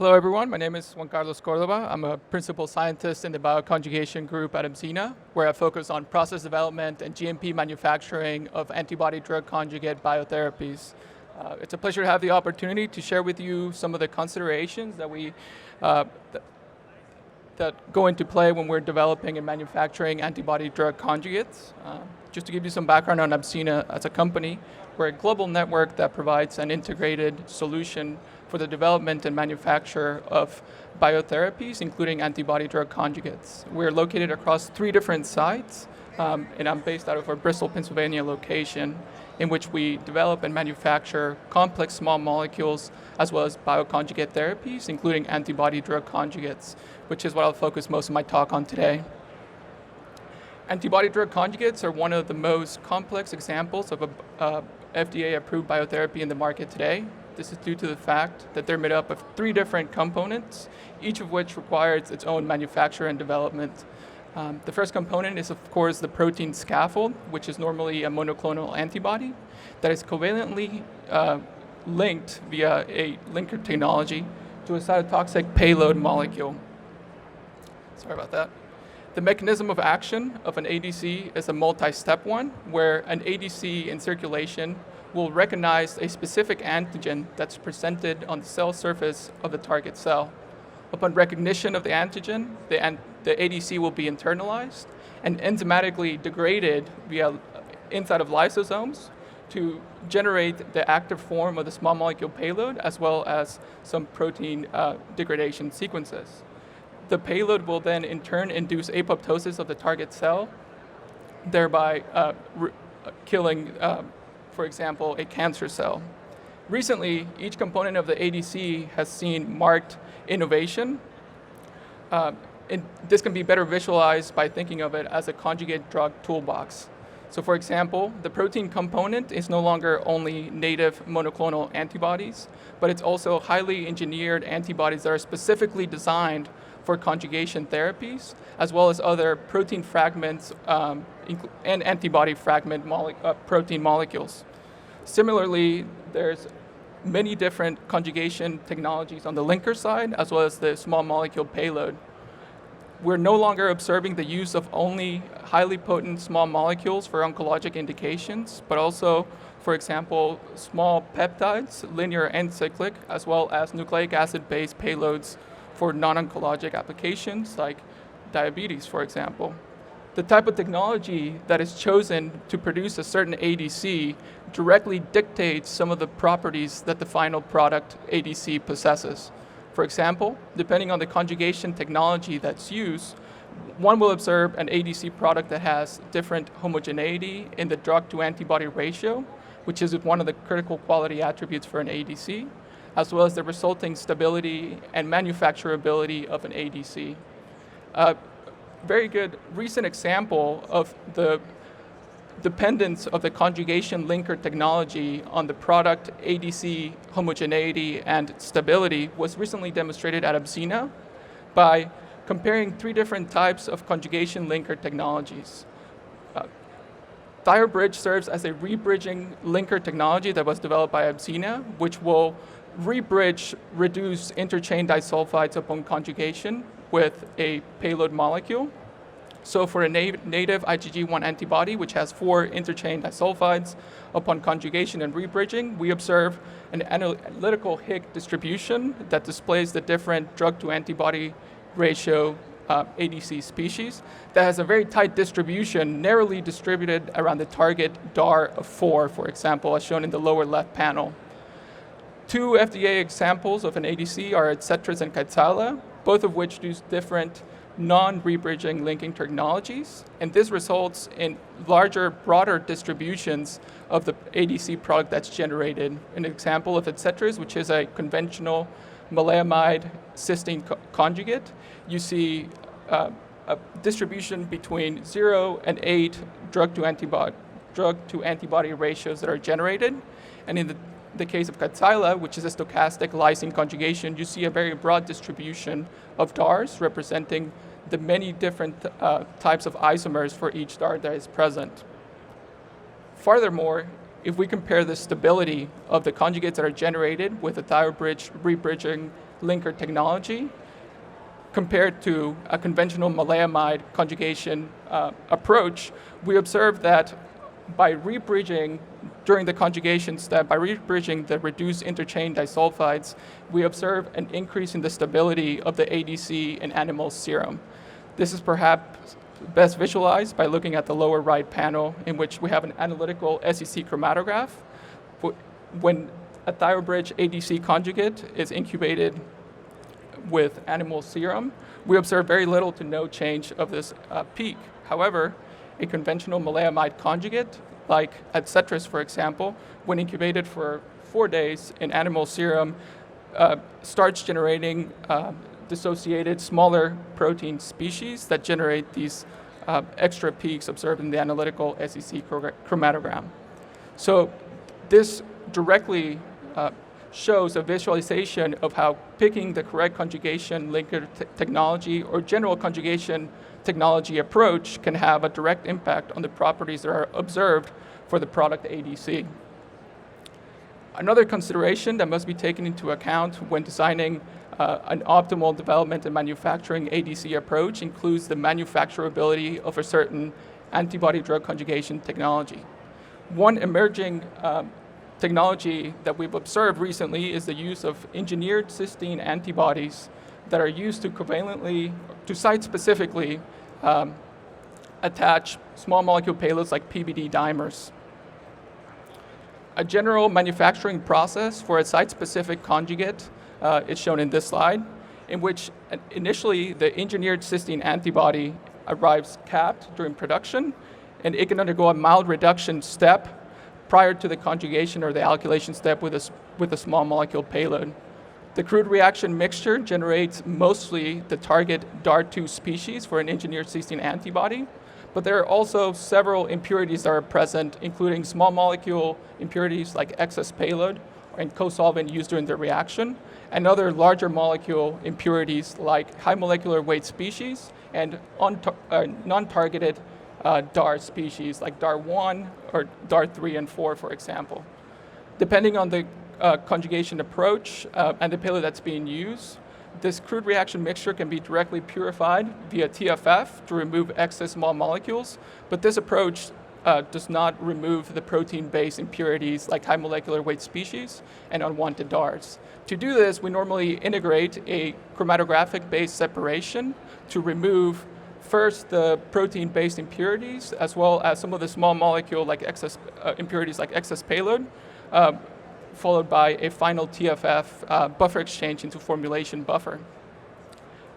Hello, everyone. My name is Juan Carlos Cordova. I'm a principal scientist in the bioconjugation group at Abzena, where I focus on process development and GMP manufacturing of antibody-drug conjugate biotherapies. It's a pleasure to have the opportunity to share with you some of the considerations that go into play when we're developing and manufacturing antibody-drug conjugates. Just to give you some background on Abzena as a company, we're a global network that provides an integrated solution for the development and manufacture of biotherapies, including antibody-drug conjugates. We're located across 3 different sites, and I'm based out of our Bristol, Pennsylvania location, in which we develop and manufacture complex small molecules as well as bioconjugate therapies, including antibody-drug conjugates, which is what I'll focus most of my talk on today. Antibody-drug conjugates are one of the most complex examples of a FDA-approved biotherapy in the market today. This is due to the fact that they're made up of 3 different components, each of which requires its own manufacture and development. The first component is, of course, the protein scaffold, which is normally a monoclonal antibody that is covalently linked via a linker technology to a cytotoxic payload molecule. Sorry about that. The mechanism of action of an ADC is a multi-step one, where an ADC in circulation will recognize a specific antigen that's presented on the cell surface of the target cell. Upon recognition of the antigen, the ADC will be internalized and enzymatically degraded inside of lysosomes to generate the active form of the small molecule payload, as well as some protein degradation sequences. The payload will then in turn induce apoptosis of the target cell, thereby killing, for example, a cancer cell. Recently, each component of the ADC has seen marked innovation. And this can be better visualized by thinking of it as a conjugate drug toolbox. So for example, the protein component is no longer only native monoclonal antibodies, but it's also highly engineered antibodies that are specifically designed for conjugation therapies, as well as other protein fragments and antibody fragment protein molecules. Similarly, there's many different conjugation technologies on the linker side, as well as the small molecule payload. We're no longer observing the use of only highly potent small molecules for oncologic indications, but also, for example, small peptides, linear and cyclic, as well as nucleic acid-based payloads for non-oncologic applications like diabetes, for example. The type of technology that is chosen to produce a certain ADC directly dictates some of the properties that the final product ADC possesses. For example, depending on the conjugation technology that's used, one will observe an ADC product that has different homogeneity in the drug-to-antibody ratio, which is one of the critical quality attributes for an ADC, as well as the resulting stability and manufacturability of an ADC. A very good recent example of the dependence of the conjugation linker technology on the product ADC homogeneity and stability was recently demonstrated at Abzena by comparing 3 different types of conjugation linker technologies. ThioBridge serves as a rebridging linker technology that was developed by Abzena, which will rebridge reduced interchain disulfides upon conjugation with a payload molecule. So for a native IgG1 antibody, which has 4 interchain disulfides, upon conjugation and rebridging, we observe an analytical Higgs distribution that displays the different drug-to-antibody ratio ADC species that has a very tight distribution, narrowly distributed around the target DAR of 4, for example, as shown in the lower left panel. 2 FDA examples of an ADC are Etcetras and Kadcyla, both of which use different non-rebridging linking technologies, and this results in larger, broader distributions of the ADC product that's generated. An example of Etcetras, which is a conventional maleimide cysteine conjugate, you see a distribution between 0 and 8 drug-to-antibody ratios that are generated, and in the case of Kadcyla, which is a stochastic lysine conjugation, you see a very broad distribution of DARs representing the many different types of isomers for each DAR that is present. Furthermore, if we compare the stability of the conjugates that are generated with the thioubridge rebridging linker technology compared to a conventional maleimide conjugation approach, we observe that by rebridging during the conjugation step, by rebridging the reduced interchain disulfides, we observe an increase in the stability of the ADC in animal serum. This is perhaps best visualized by looking at the lower right panel, in which we have an analytical SEC chromatograph. When a thioubridge ADC conjugate is incubated with animal serum, we observe very little to no change of this peak. However, a conventional maleimide conjugate, like Abzena, for example, when incubated for 4 days in animal serum, starts generating dissociated smaller protein species that generate these extra peaks observed in the analytical SEC chromatogram. So this directly shows a visualization of how picking the correct conjugation linker technology or general conjugation technology approach can have a direct impact on the properties that are observed for the product ADC. Another consideration that must be taken into account when designing an optimal development and manufacturing ADC approach includes the manufacturability of a certain antibody drug conjugation technology. One emerging technology that we've observed recently is the use of engineered cysteine antibodies that are used to covalently, to site-specifically attach small molecule payloads like PBD dimers. A general manufacturing process for a site-specific conjugate is shown in this slide, in which initially the engineered cysteine antibody arrives capped during production, and it can undergo a mild reduction step prior to the conjugation or the alkylation step with a small molecule payload. The crude reaction mixture generates mostly the target DAR2 species for an engineered cysteine antibody, but there are also several impurities that are present, including small molecule impurities like excess payload and co-solvent used during the reaction, and other larger molecule impurities like high molecular weight species and non-targeted DAR species like DAR1 or DAR3 and 4, for example. Depending on the conjugation approach and the payload that's being used, this crude reaction mixture can be directly purified via TFF to remove excess small molecules, but this approach does not remove the protein-based impurities like high molecular weight species and unwanted DARs. To do this, we normally integrate a chromatographic-based separation to remove first the protein-based impurities, as well as some of the small molecule like excess impurities like excess payload, followed by a final TFF buffer exchange into formulation buffer.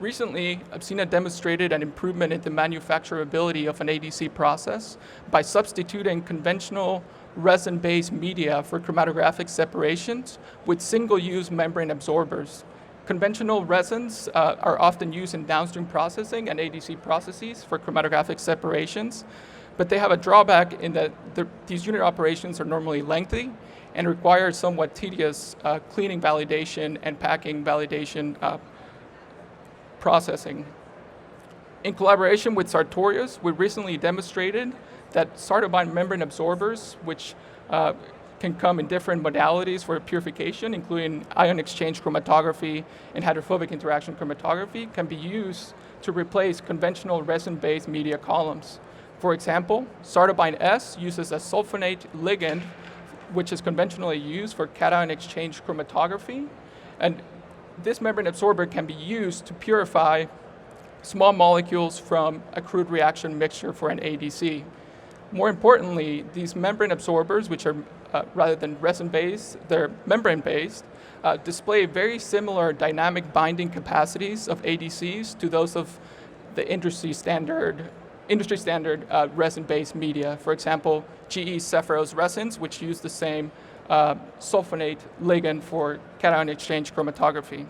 Recently, Abzena demonstrated an improvement in the manufacturability of an ADC process by substituting conventional resin-based media for chromatographic separations with single-use membrane absorbers. Conventional resins are often used in downstream processing and ADC processes for chromatographic separations, but they have a drawback in that these unit operations are normally lengthy and require somewhat tedious cleaning validation and packing validation processing. In collaboration with Sartorius, we recently demonstrated that Sartobine membrane absorbers, which can come in different modalities for purification, including ion exchange chromatography and hydrophobic interaction chromatography, can be used to replace conventional resin-based media columns. For example, Sartobine S uses a sulfonate ligand, which is conventionally used for cation exchange chromatography, and this membrane absorber can be used to purify small molecules from a crude reaction mixture for an ADC. More importantly, these membrane absorbers, which are rather than resin-based, they're membrane-based, display very similar dynamic binding capacities of ADCs to those of the industry standard resin-based media. For example, GE Cephros resins, which use the same sulfonate ligand for cation exchange chromatography.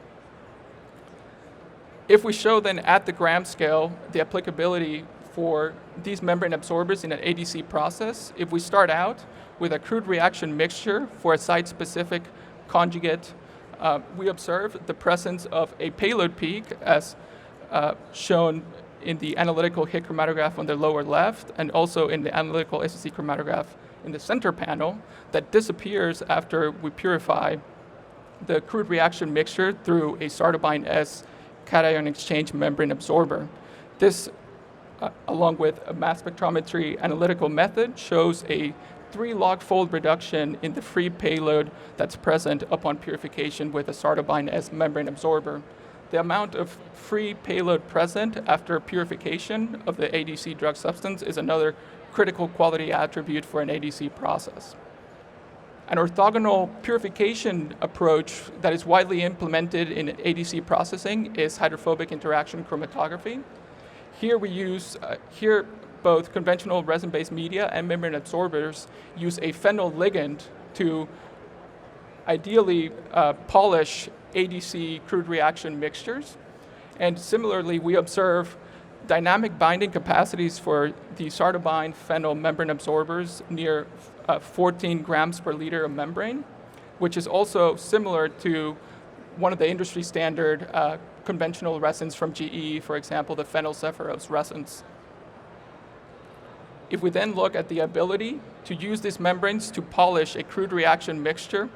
If we show then at the gram scale the applicability for these membrane absorbers in an ADC process, if we start out with a crude reaction mixture for a site-specific conjugate, we observe the presence of a payload peak as shown in the analytical hit chromatograph on the lower left and also in the analytical SEC chromatograph in the center panel that disappears after we purify the crude reaction mixture through a Sardobine S cation exchange membrane absorber. This, along with a mass spectrometry analytical method, shows a 3 log-fold reduction in the free payload that's present upon purification with a Sardobine S membrane absorber. The amount of free payload present after purification of the ADC drug substance is another critical quality attribute for an ADC process. An orthogonal purification approach that is widely implemented in ADC processing is hydrophobic interaction chromatography. Here we use, both conventional resin-based media and membrane absorbers use a phenyl ligand to ideally polish ADC crude reaction mixtures. And similarly, we observe dynamic binding capacities for the Sardobine phenyl membrane absorbers near 14 grams per liter of membrane, which is also similar to one of the industry standard conventional resins from GE, for example, the phenylcephalose resins. If we then look at the ability to use these membranes to polish a crude reaction mixture,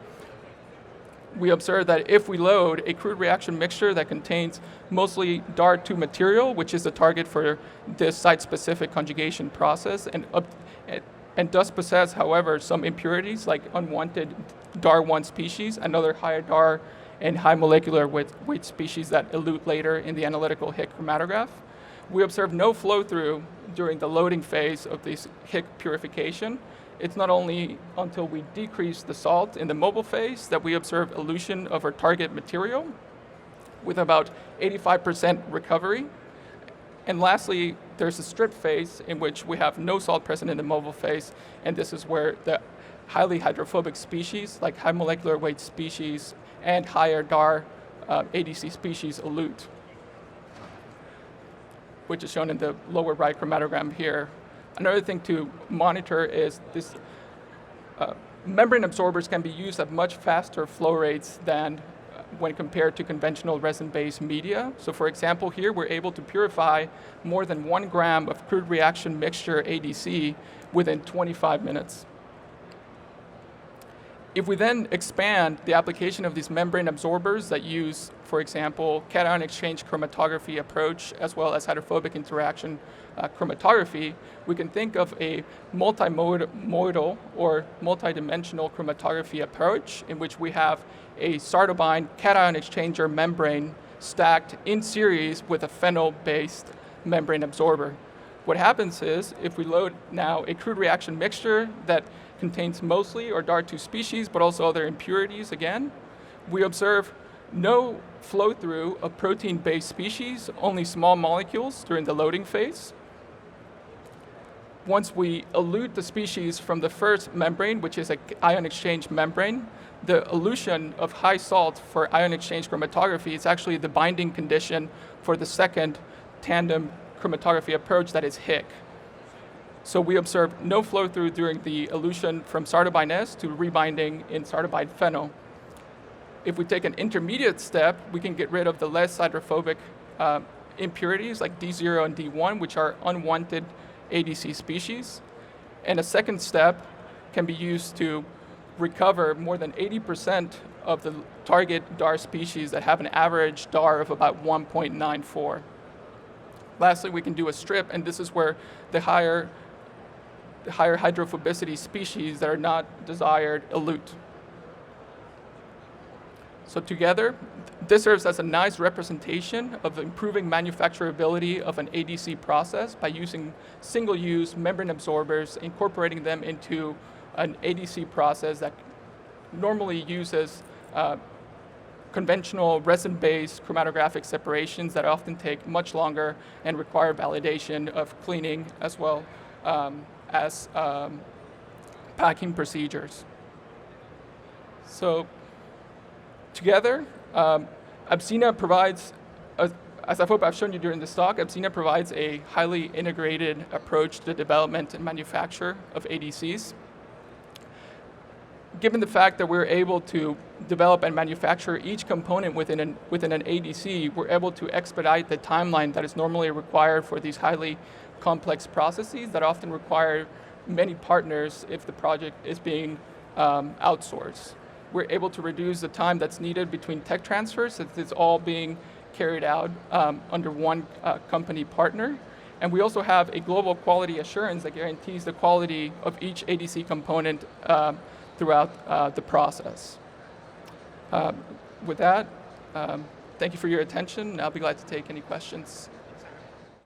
we observe that if we load a crude reaction mixture that contains mostly DAR2 material, which is the target for this site-specific conjugation process, and does possess, however, some impurities like unwanted DAR1 species and other higher DAR and high molecular weight species that elute later in the analytical Hick chromatograph, we observe no flow-through during the loading phase of this Hick purification. It's not only until we decrease the salt in the mobile phase that we observe elution of our target material with about 85% recovery. And lastly, there's a strip phase in which we have no salt present in the mobile phase, and this is where the highly hydrophobic species, like high molecular weight species and higher DAR ADC species elute, which is shown in the lower right chromatogram here. Another thing to monitor is this membrane absorbers can be used at much faster flow rates than when compared to conventional resin-based media. So for example, here we're able to purify more than 1 gram of crude reaction mixture ADC within 25 minutes. If we then expand the application of these membrane absorbers that use, for example, cation exchange chromatography approach, as well as hydrophobic interaction chromatography, we can think of a multimodal or multidimensional chromatography approach in which we have a Sardobine cation exchanger membrane stacked in series with a phenyl-based membrane absorber. What happens is, if we load now a crude reaction mixture that contains mostly or DAR2 species, but also other impurities again, we observe no flow-through of protein-based species, only small molecules during the loading phase. Once we elute the species from the first membrane, which is an ion exchange membrane, the elution of high salt for ion exchange chromatography is actually the binding condition for the second tandem chromatography approach, that is Hick. So we observe no flow-through during the elution from Sardobine S to rebinding in Sardobine phenyl. If we take an intermediate step, we can get rid of the less hydrophobic impurities like D0 and D1, which are unwanted ADC species. And a second step can be used to recover more than 80% of the target DAR species that have an average DAR of about 1.94. Lastly, we can do a strip, and this is where the higher hydrophobicity species that are not desired elute. So together, this serves as a nice representation of improving manufacturability of an ADC process by using single-use membrane absorbers, incorporating them into an ADC process that normally uses conventional resin-based chromatographic separations that often take much longer and require validation of cleaning as well as packing procedures. So together, Abzena provides, as I hope I've shown you during this talk, Abzena provides a highly integrated approach to the development and manufacture of ADCs. Given the fact that we're able to develop and manufacture each component within an ADC, we're able to expedite the timeline that is normally required for these highly complex processes that often require many partners if the project is being outsourced. We're able to reduce the time that's needed between tech transfers, since it's all being carried out under one company partner. And we also have a global quality assurance that guarantees the quality of each ADC component throughout the process. With that, thank you for your attention. I'll be glad to take any questions